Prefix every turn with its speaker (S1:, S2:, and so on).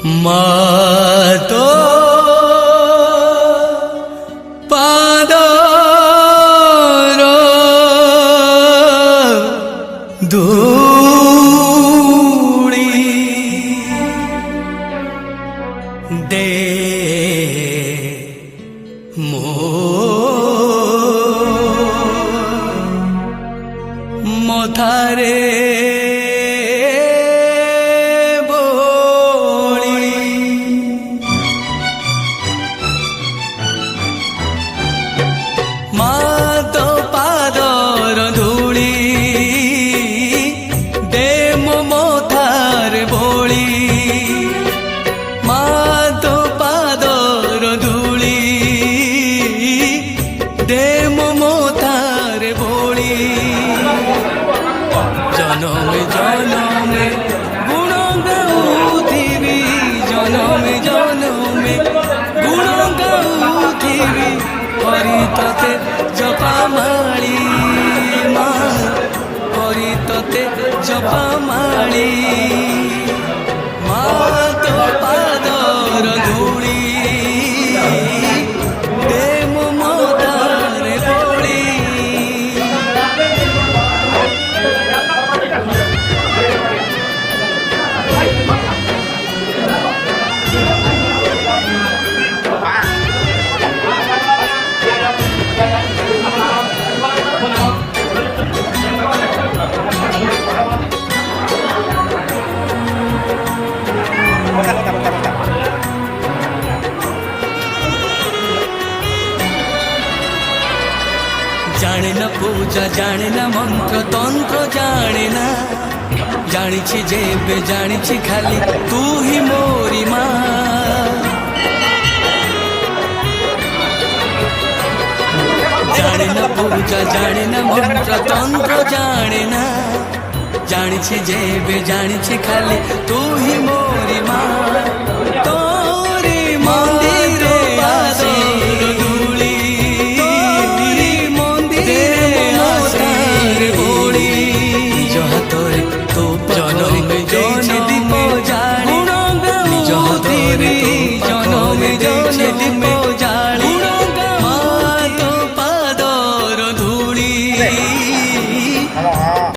S1: মাতো পাদর ধূলি দে মো মথারে জনমে জনমে গুণ গাউথিবি জনমে জনমে গুণ গাউথিবি হরি ততে জপামাଳି মা হরি ততে জপামাଳି মা তো পাদর ধূলি দে মো মথারে বଳି जाने ना पूजा जाने ना मंत्र तंत्र जाने ना जानी जेबे जानी खाली तू ही मोरी माँ जाने ना पूजा जाने ना मंत्र तंत्र जाने ना जानी जेबे जानी खाली तू ही मोरी माँ